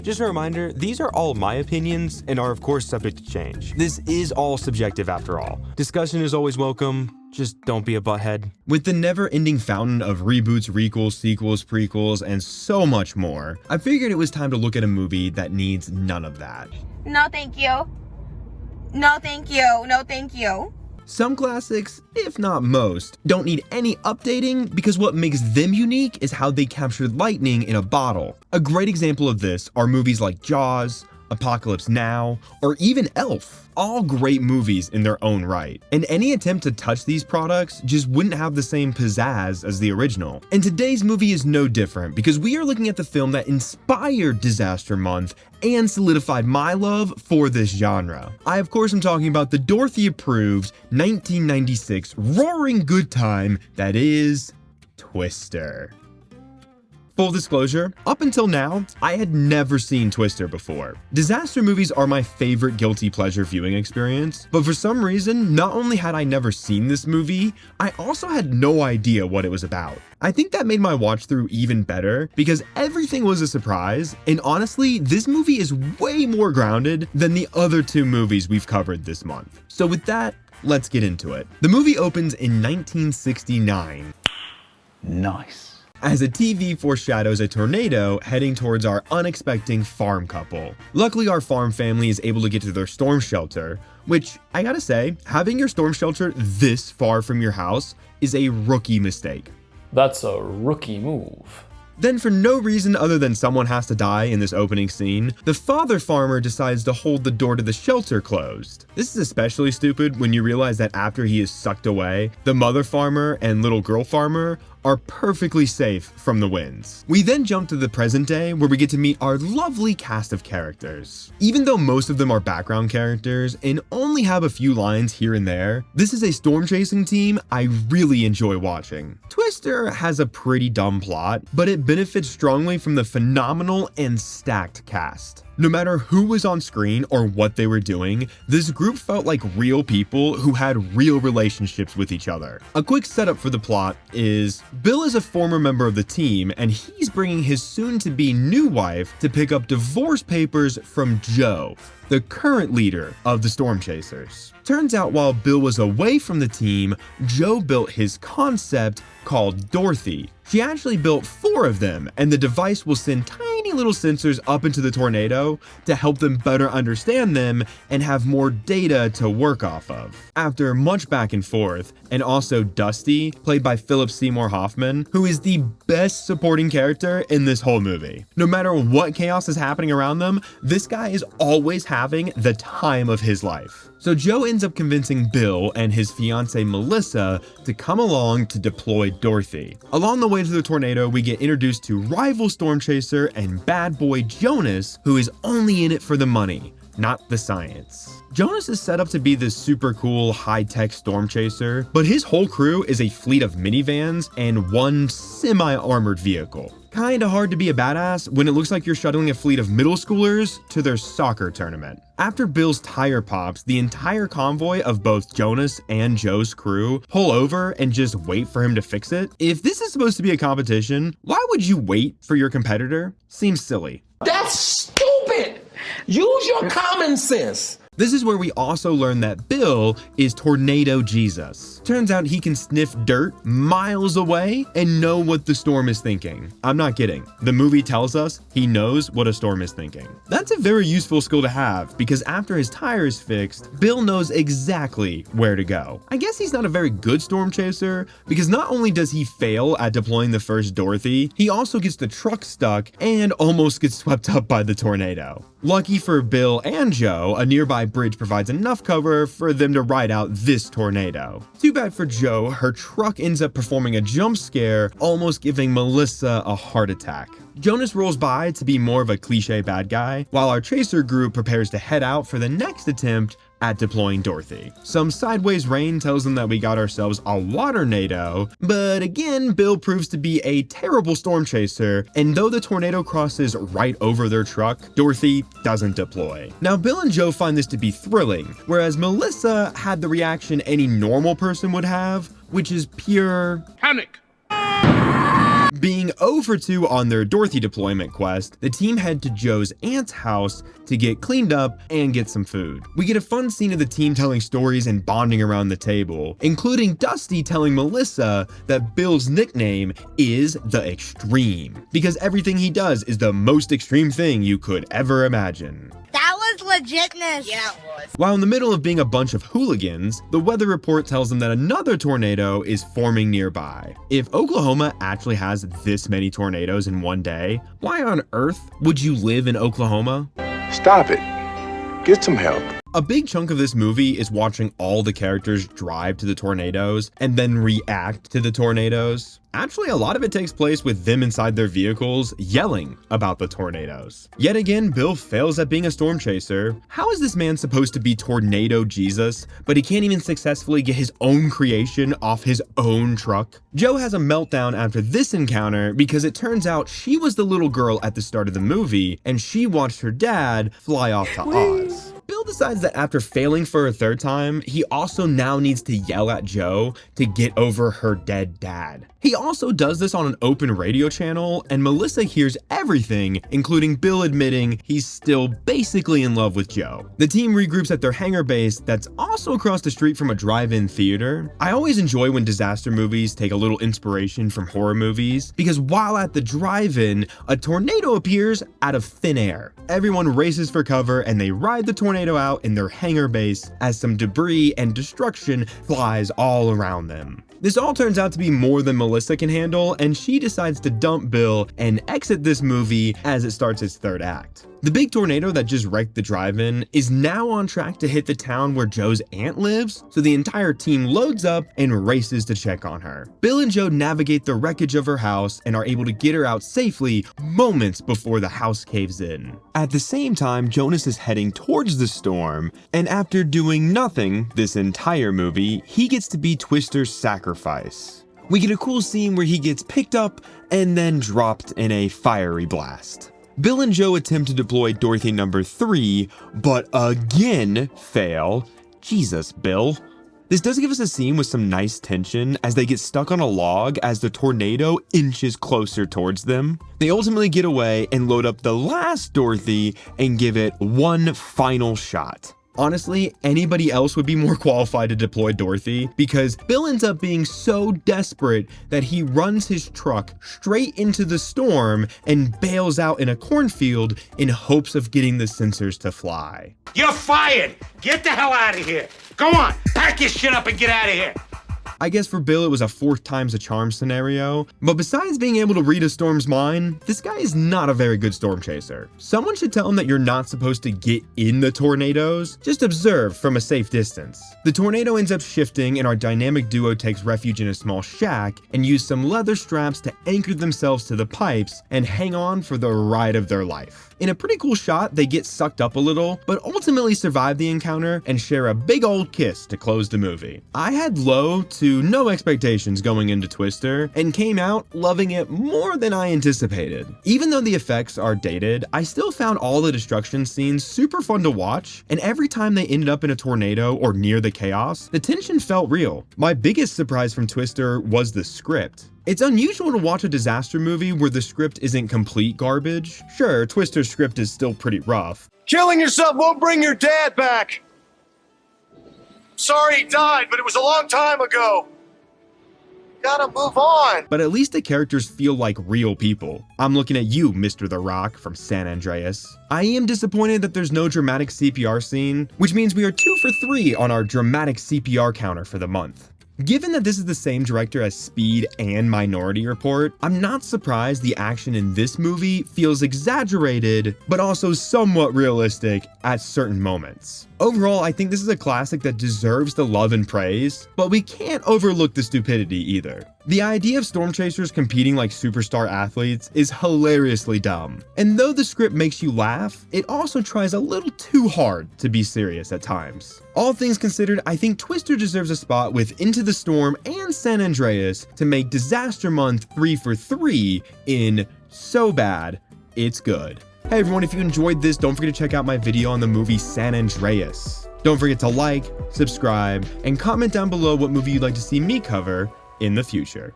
Just a reminder, these are all my opinions and are of course subject to change. This is all subjective after all. Discussion is always welcome, just don't be a butthead. With the never-ending fountain of reboots, requels, sequels, prequels, and so much more, I figured it was time to look at a movie that needs none of that. No thank you. No thank you. No thank you. Some classics, if not most, don't need any updating because what makes them unique is how they captured lightning in a bottle. A great example of this are movies like Jaws, Apocalypse Now, or even Elf. All great movies in their own right. And any attempt to touch these products just wouldn't have the same pizzazz as the original. And today's movie is no different because we are looking at the film that inspired Disaster Month and solidified my love for this genre. I of course am talking about the Dorothy approved 1996 roaring good time that is Twister. Full disclosure, up until now, I had never seen Twister before. Disaster movies are my favorite guilty pleasure viewing experience, but for some reason, not only had I never seen this movie, I also had no idea what it was about. I think that made my watch through even better because everything was a surprise, and honestly, this movie is way more grounded than the other two movies we've covered this month. So with that, let's get into it. The movie opens in 1969. Nice. As a TV foreshadows a tornado heading towards our unexpected farm couple. Luckily, our farm family is able to get to their storm shelter, which I gotta say, having your storm shelter this far from your house is a rookie mistake. That's a rookie move. Then for no reason other than someone has to die in this opening scene, the father farmer decides to hold the door to the shelter closed. This is especially stupid when you realize that after he is sucked away, the mother farmer and little girl farmer are perfectly safe from the winds. We then jump to the present day where we get to meet our lovely cast of characters. Even though most of them are background characters and only have a few lines here and there, this is a storm chasing team I really enjoy watching. Twister has a pretty dumb plot, but it benefits strongly from the phenomenal and stacked cast. No matter who was on screen or what they were doing, this group felt like real people who had real relationships with each other. A quick setup for the plot is Bill is a former member of the team and he's bringing his soon-to-be new wife to pick up divorce papers from Joe, the current leader of the Storm Chasers. Turns out while Bill was away from the team, Joe built his concept called Dorothy. She actually built 4 of them, and the device will send tiny little sensors up into the tornado to help them better understand them and have more data to work off of. After much back and forth, and also Dusty, played by Philip Seymour Hoffman, who is the best supporting character in this whole movie. No matter what chaos is happening around them, this guy is always having the time of his life. So Joe ends up convincing Bill and his fiancée Melissa to come along to deploy Dorothy. Along the way to the tornado, we get introduced to rival storm chaser and bad boy Jonas, who is only in it for the money, not the science. Jonas is set up to be this super cool high-tech storm chaser, but his whole crew is a fleet of minivans and one semi-armored vehicle. Kinda hard to be a badass when it looks like you're shuttling a fleet of middle schoolers to their soccer tournament. After Bill's tire pops, the entire convoy of both Jonas and Joe's crew pull over and just wait for him to fix it. If this is supposed to be a competition, why would you wait for your competitor? Seems silly. That's stupid! Use your common sense. This is where we also learn that Bill is Tornado Jesus. Turns out he can sniff dirt miles away and know what the storm is thinking. I'm not kidding. The movie tells us he knows what a storm is thinking. That's a very useful skill to have because after his tire is fixed, Bill knows exactly where to go. I guess he's not a very good storm chaser because not only does he fail at deploying the first Dorothy, he also gets the truck stuck and almost gets swept up by the tornado. Lucky for Bill and Joe, a nearby bridge provides enough cover for them to ride out this tornado. Too bad for Joe, her truck ends up performing a jump scare, almost giving Melissa a heart attack. Jonas rolls by to be more of a cliche bad guy, while our chaser group prepares to head out for the next attempt at deploying Dorothy. Some sideways rain tells them that we got ourselves a water-nado, but again, Bill proves to be a terrible storm chaser, and though the tornado crosses right over their truck, Dorothy doesn't deploy. Now, Bill and Joe find this to be thrilling, whereas Melissa had the reaction any normal person would have, which is pure Panic. Being 0 for 2 on their Dorothy deployment quest, the team head to Joe's aunt's house to get cleaned up and get some food. We get a fun scene of the team telling stories and bonding around the table, including Dusty telling Melissa that Bill's nickname is the Extreme, because everything he does is the most extreme thing you could ever imagine. That was legitness. Yeah, it was. While in the middle of being a bunch of hooligans, the weather report tells them that another tornado is forming nearby. If Oklahoma actually has this many tornadoes in one day, why on earth would you live in Oklahoma? Stop it. Get some help. A big chunk of this movie is watching all the characters drive to the tornadoes and then react to the tornadoes. Actually, a lot of it takes place with them inside their vehicles yelling about the tornadoes. Yet again, Bill fails at being a storm chaser. How is this man supposed to be Tornado Jesus, but he can't even successfully get his own creation off his own truck? Joe has a meltdown after this encounter because it turns out she was the little girl at the start of the movie and she watched her dad fly off to Oz. Bill decides that after failing for a third time, he also now needs to yell at Joe to get over her dead dad. He also does this on an open radio channel, and Melissa hears everything, including Bill admitting he's still basically in love with Joe. The team regroups at their hangar base that's also across the street from a drive-in theater. I always enjoy when disaster movies take a little inspiration from horror movies, because while at the drive-in, a tornado appears out of thin air. Everyone races for cover and they ride the tornado out in their hangar base as some debris and destruction flies all around them. This all turns out to be more than Melissa can handle, and she decides to dump Bill and exit this movie as it starts its third act. The big tornado that just wrecked the drive-in is now on track to hit the town where Joe's aunt lives, so the entire team loads up and races to check on her. Bill and Joe navigate the wreckage of her house and are able to get her out safely moments before the house caves in. At the same time, Jonas is heading towards the storm, and after doing nothing this entire movie, he gets to be Twister's sacrifice. We get a cool scene where he gets picked up and then dropped in a fiery blast. Bill and Joe attempt to deploy Dorothy number 3, but again fail. Jesus, Bill. This does give us a scene with some nice tension as they get stuck on a log as the tornado inches closer towards them. They ultimately get away and load up the last Dorothy and give it one final shot. Honestly, anybody else would be more qualified to deploy Dorothy because Bill ends up being so desperate that he runs his truck straight into the storm and bails out in a cornfield in hopes of getting the sensors to fly. You're fired! Get the hell out of here! Go on, pack your shit up and get out of here! I guess for Bill it was a 4th time's a charm scenario, but besides being able to read a storm's mind, this guy is not a very good storm chaser. Someone should tell him that you're not supposed to get in the tornadoes, just observe from a safe distance. The tornado ends up shifting and our dynamic duo takes refuge in a small shack and use some leather straps to anchor themselves to the pipes and hang on for the ride of their life. In a pretty cool shot, they get sucked up a little, but ultimately survive the encounter and share a big old kiss to close the movie. I had low to no expectations going into Twister and came out loving it more than I anticipated. Even though the effects are dated, I still found all the destruction scenes super fun to watch, and every time they ended up in a tornado or near the chaos, the tension felt real. My biggest surprise from Twister was the script. It's unusual to watch a disaster movie where the script isn't complete garbage. Sure, Twister's script is still pretty rough. Killing yourself won't bring your dad back. Sorry he died, but it was a long time ago. Gotta move on. But at least the characters feel like real people. I'm looking at you, Mr. The Rock from San Andreas. I am disappointed that there's no dramatic CPR scene, which means we are 2 for 3 on our dramatic CPR counter for the month. Given that this is the same director as Speed and Minority Report, I'm not surprised the action in this movie feels exaggerated, but also somewhat realistic at certain moments. Overall, I think this is a classic that deserves the love and praise, but we can't overlook the stupidity either. The idea of storm chasers competing like superstar athletes is hilariously dumb. And though the script makes you laugh, it also tries a little too hard to be serious at times. All things considered, I think Twister deserves a spot with Into the Storm and San Andreas to make Disaster Month 3 for 3 in So Bad, It's Good. Hey everyone, if you enjoyed this, don't forget to check out my video on the movie San Andreas. Don't forget to like, subscribe, and comment down below what movie you'd like to see me cover in the future.